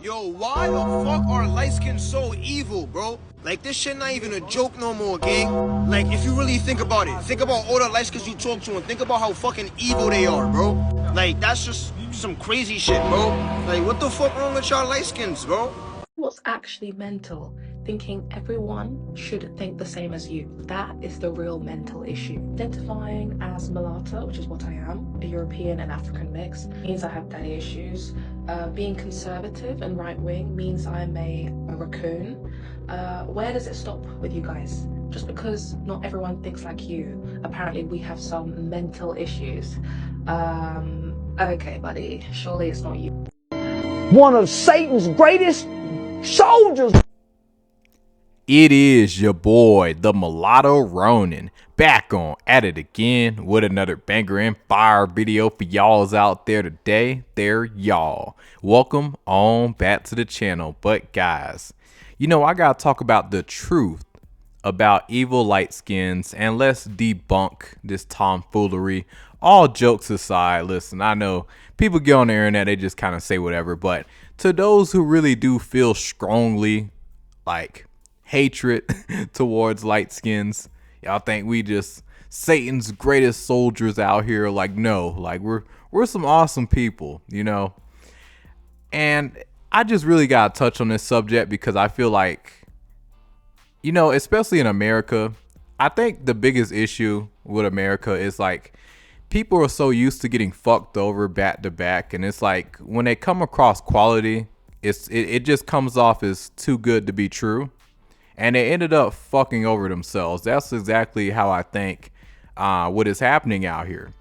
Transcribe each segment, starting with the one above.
Yo, why the fuck are light skins so evil, bro? Like, this shit not even a joke no more, gang. Like, if you really think about it, think about all the light skins you talk to and think about how fucking evil they are, bro. Like, that's just some crazy shit, bro. Like, what the fuck wrong with y'all light skins, bro? What's actually mental? Thinking everyone should think the same as you. That is the real mental issue. Identifying as mulatto, which is what I am, a European and African mix, means I have daddy issues. Being conservative and right-wing means I'm a raccoon. Where does it stop with you guys? Just because not everyone thinks like you, apparently we have some mental issues. Okay, buddy, surely it's not you. One of Satan's greatest soldiers. It is your boy, the Mulatto Ronin, back on at it again with another banger and fire video for y'all's out there today. They're y'all. Welcome on back to the channel. But guys, you know, I gotta talk about the truth about evil light skins, and let's debunk this tomfoolery. All jokes aside, listen, I know people get on the internet, they just kind of say whatever, but to those who really do feel strongly like hatred towards light skins, y'all think we just Satan's greatest soldiers out here. Like, no, like we're some awesome people, you know. And I just really gotta touch on this subject because I feel like, you know, especially in America, I think the biggest issue with America is like people are so used to getting fucked over back to back, and it's like when they come across quality, it just comes off as too good to be true, and they ended up fucking over themselves. That's exactly how I think what is happening out here.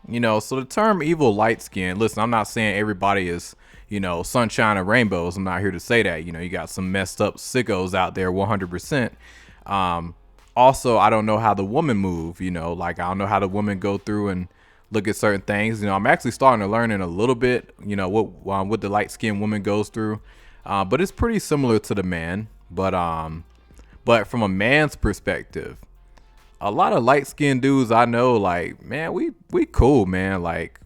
You know, so the term evil light skin, listen, I'm not saying everybody is, you know, sunshine and rainbows. I'm not here to say that. You know, you got some messed up sickos out there 100%. Also, I don't know how the women move, you know, like I don't know how the women go through and look at certain things. You know, I'm actually starting to learn in a little bit, you know, what the light skinned woman goes through. But it's pretty similar to the man. But from a man's perspective, a lot of light skinned dudes I know, like, man, we cool, man. Like,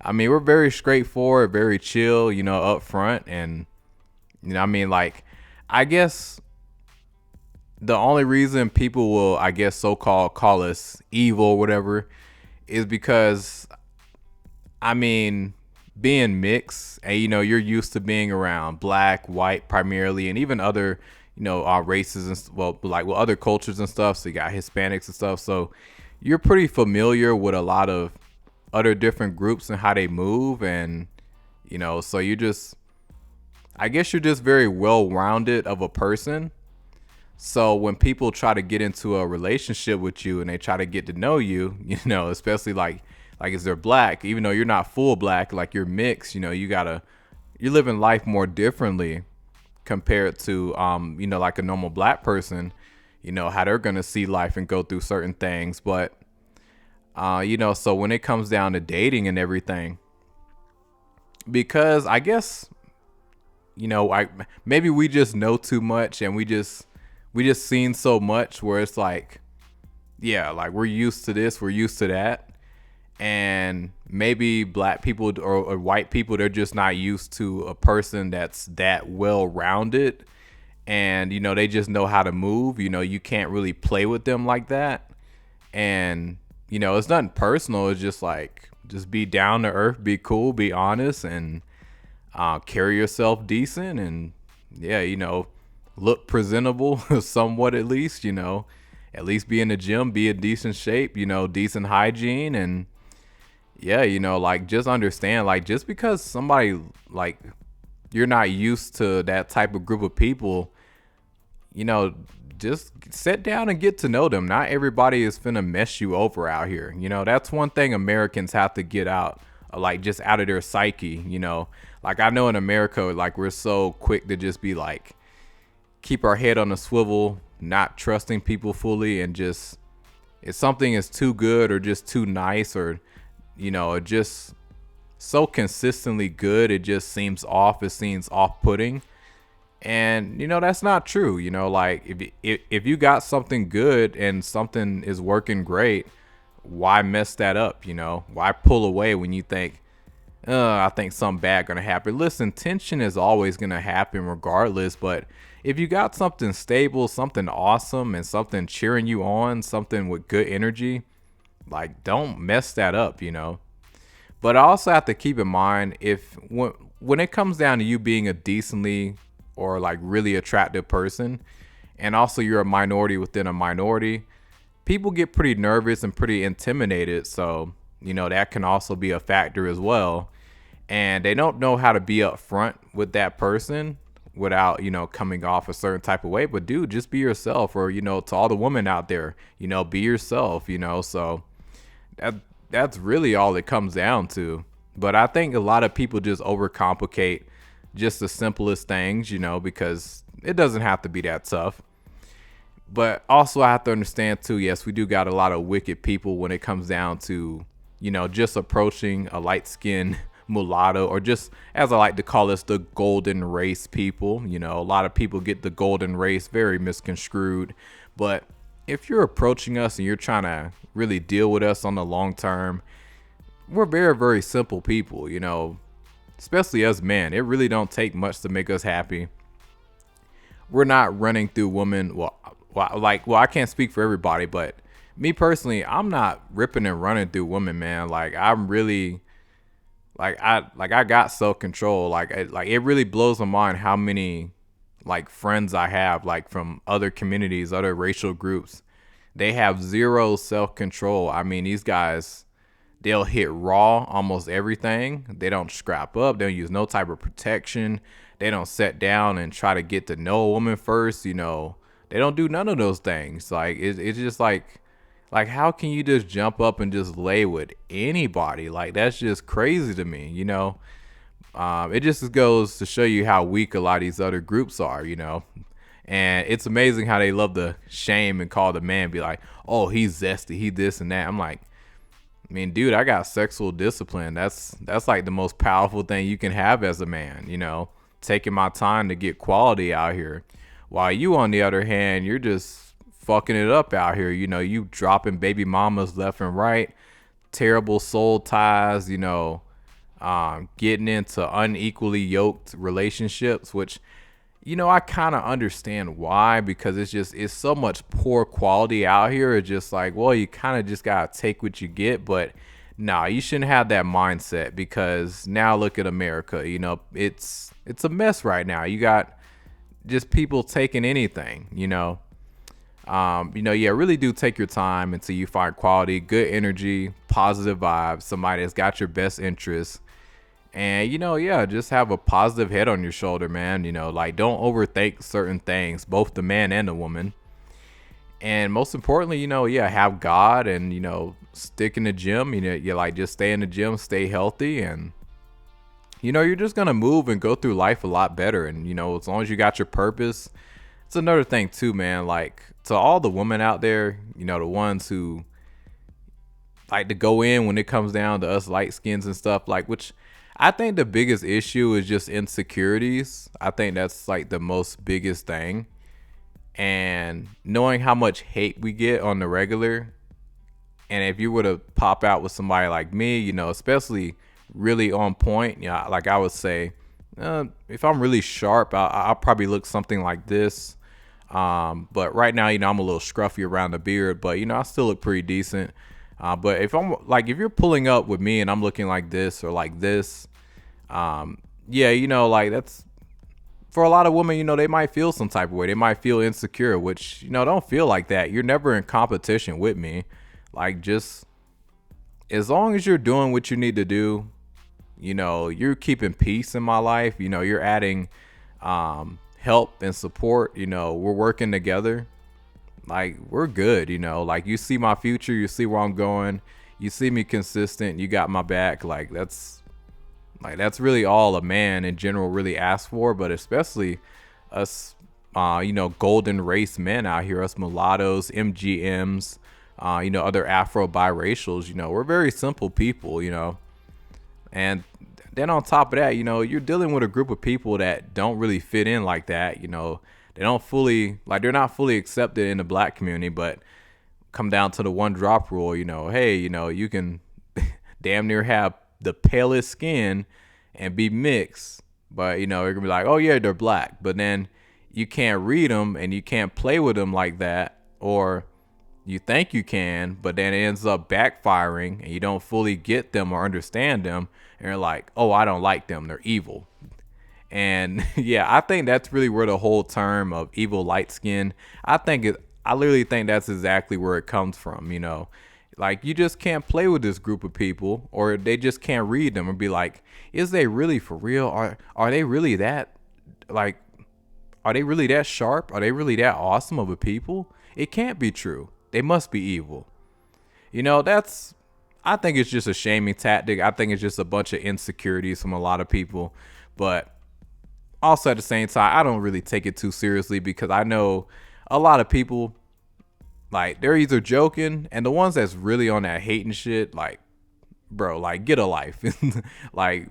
I mean, we're very straightforward, very chill, you know, up front. And, you know, I mean, like, I guess the only reason people will, I guess, so-called call us evil or whatever is because, I mean, being mixed and, you know, you're used to being around black, white primarily, and even other, you know, races and, well, like with other cultures and stuff. So you got Hispanics and stuff. So you're pretty familiar with a lot of other different groups and how they move. And, you know, so you just, I guess you're just very well-rounded of a person. So when people try to get into a relationship with you and they try to get to know you, you know, especially like if they're black, even though you're not full black, like you're mixed, you know, you're living life more differently compared to, you know, like a normal black person, you know, how they're going to see life and go through certain things. But, you know, so when it comes down to dating and everything, because I guess, you know, maybe we just know too much and we just seen so much where it's like, yeah, like we're used to this, we're used to that. And maybe black people or white people, they're just not used to a person that's that well-rounded. And, you know, they just know how to move. You know, you can't really play with them like that. And, you know, it's nothing personal. It's just like, just be down to earth, be cool, be honest, and carry yourself decent. And, yeah, you know, look presentable somewhat, at least, you know, at least be in the gym, be in decent shape, you know, decent hygiene. And yeah, you know, like just understand, like just because somebody, like you're not used to that type of group of people, you know, just sit down and get to know them. Not everybody is finna mess you over out here. You know, that's one thing Americans have to get out, like just out of their psyche, you know. Like I know in America, like we're so quick to just be like, keep our head on a swivel, not trusting people fully, and just if something is too good or just too nice or, you know, just so consistently good, it just seems off, it seems off-putting. And, you know, that's not true. You know, like if you got something good and something is working great, why mess that up? You know, why pull away when you think, I think something bad gonna happen. Listen, tension is always gonna happen regardless, but if you got something stable, something awesome, and something cheering you on, something with good energy, like don't mess that up, you know. But I also have to keep in mind if when it comes down to you being a decently or like really attractive person, and also you're a minority within a minority, people get pretty nervous and pretty intimidated. So, you know, that can also be a factor as well. And they don't know how to be upfront with that person without, you know, coming off a certain type of way. But dude, just be yourself. Or, you know, to all the women out there, you know, be yourself, you know. So that's really all it comes down to. But I think a lot of people just overcomplicate just the simplest things, you know, because it doesn't have to be that tough. But also I have to understand too, yes, we do got a lot of wicked people when it comes down to, you know, just approaching a light-skinned mulatto, or just, as I like to call us, the golden race people. You know, a lot of people get the golden race very misconstrued. But if you're approaching us and you're trying to really deal with us on the long term, we're very, very simple people, you know, especially as men. It really don't take much to make us happy. We're not running through women. Well, I can't speak for everybody, but me personally, I'm not ripping and running through women, man. Like I'm really, I got self control. Like it really blows my mind how many like friends I have, like from other communities, other racial groups. They have zero self control. I mean, these guys, they'll hit raw almost everything. They don't scrap up. They don't use no type of protection. They don't sit down and try to get to know a woman first, you know. They don't do none of those things. Like it's just like how can you just jump up and just lay with anybody? Like that's just crazy to me, you know. It just goes to show you how weak a lot of these other groups are, you know. And it's amazing how they love to shame and call the man, be like, oh, he's zesty, he this and that. I'm like, I mean, dude, I got sexual discipline. That's like the most powerful thing you can have as a man, you know, taking my time to get quality out here. While you, on the other hand, you're just fucking it up out here. You know, you dropping baby mamas left and right, terrible soul ties, you know, getting into unequally yoked relationships, which, you know, I kind of understand why, because it's so much poor quality out here. It's just like, well, you kind of just got to take what you get. But nah, you shouldn't have that mindset, because now look at America. You know, it's a mess right now. You got just people taking anything, you know. Yeah, really do take your time until you find quality, good energy, positive vibes, somebody that's got your best interests. And, you know, yeah, just have a positive head on your shoulder, man. You know, like don't overthink certain things, both the man and the woman. And most importantly, you know, yeah, have God, and, you know, stick in the gym. You know, you like just stay in the gym, stay healthy, and, you know, you're just going to move and go through life a lot better. And, you know, as long as you got your purpose, it's another thing too, man. Like to all the women out there, you know, the ones who like to go in when it comes down to us light skins and stuff, like, which I think the biggest issue is just insecurities. I think that's like the most biggest thing. And knowing how much hate we get on the regular. And if you were to pop out with somebody like me, you know, especially really on point, you know, like I would say, if I'm really sharp, I'll probably look something like this. But right now, you know, I'm a little scruffy around the beard, but, you know, I still look pretty decent. But if you're pulling up with me and I'm looking like this or like this, yeah, you know, like that's, for a lot of women, you know, they might feel some type of way. They might feel insecure, which, you know, don't feel like that. You're never in competition with me. Like, just as long as you're doing what you need to do, you know, you're keeping peace in my life. You know, you're adding help and support. You know, we're working together. Like, we're good, you know. Like, you see my future. You see where I'm going. You see me consistent. You got my back. Like, that's really all a man in general really asks for. But especially us, you know, golden race men out here, us mulattoes, MGMs, you know, other Afro biracials, you know, we're very simple people, you know. And then on top of that, you know, you're dealing with a group of people that don't really fit in like that. You know, they're not fully accepted in the black community, but come down to the one drop rule, you know, hey, you know, you can damn near have the palest skin and be mixed, but you know, it can be like, oh yeah, they're black, but then you can't read them and you can't play with them like that, or you think you can, but then it ends up backfiring and you don't fully get them or understand them, and you're like, oh, I don't like them, they're evil. And yeah, I think that's really where the whole term of evil light skin, I literally think that's exactly where it comes from, you know. Like, you just can't play with this group of people, or they just can't read them and be like, is they really for real? Are they really that, like, are they really that sharp? Are they really that awesome of a people? It can't be true. They must be evil. You know, I think it's just a shaming tactic. I think it's just a bunch of insecurities from a lot of people. But also at the same time, I don't really take it too seriously, because I know a lot of people, like, they're either joking, and the ones that's really on that hating shit, like, bro, like, get a life. Like,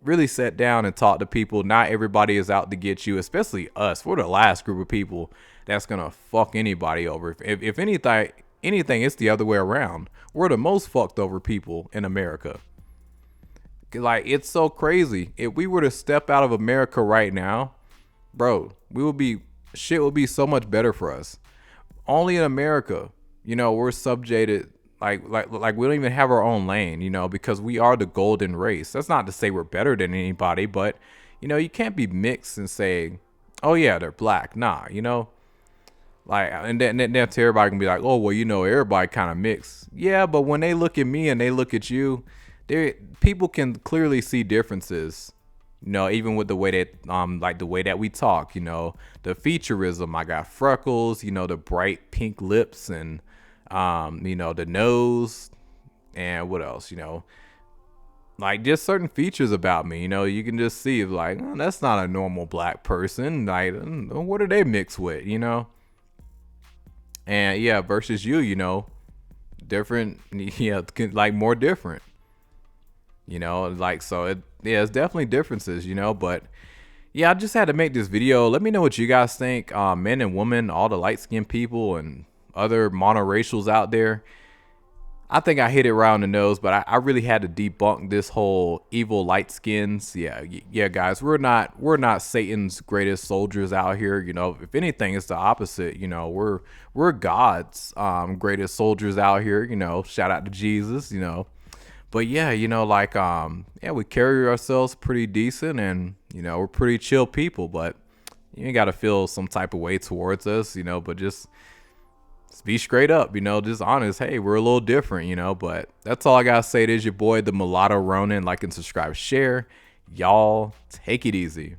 really sit down and talk to people. Not everybody is out to get you, especially us. We're the last group of people that's gonna fuck anybody over. If anything, it's the other way around. We're the most fucked over people in America. Like, it's so crazy. If we were to step out of America right now, bro, shit would be so much better for us. Only in America, you know, we're subjugated. Like we don't even have our own lane, you know, because we are the golden race. That's not to say we're better than anybody, but you know, you can't be mixed and say, oh yeah, they're black. Nah, you know, like, and then to everybody can be like, oh well, you know, everybody kind of mixed. Yeah, but when they look at me and they look at you, people can clearly see differences. You know, even with the way that like the way that we talk, you know, the featureism. I got freckles, you know, the bright pink lips, and you know, the nose, and what else, you know, like just certain features about me, you know, you can just see like, oh, that's not a normal black person. Like, what are they mixed with, you know? And yeah, versus you know, different, yeah, like more different, you know, like, so it's definitely differences, you know, but yeah, I just had to make this video. Let me know what you guys think, men and women, all the light-skinned people and other monoracials out there. I think I hit it right on the nose, but I really had to debunk this whole evil light skins. Yeah, guys, we're not Satan's greatest soldiers out here. You know, if anything, it's the opposite. You know, we're God's greatest soldiers out here. You know, shout out to Jesus. You know, but yeah, you know, like yeah, we carry ourselves pretty decent, and you know, we're pretty chill people. But you ain't got to feel some type of way towards us. You know, but just be straight up, you know, just honest. Hey, we're a little different, you know, but that's all I gotta say. It is your boy, the Mulatto Ronin. Like and subscribe, share. Y'all take it easy.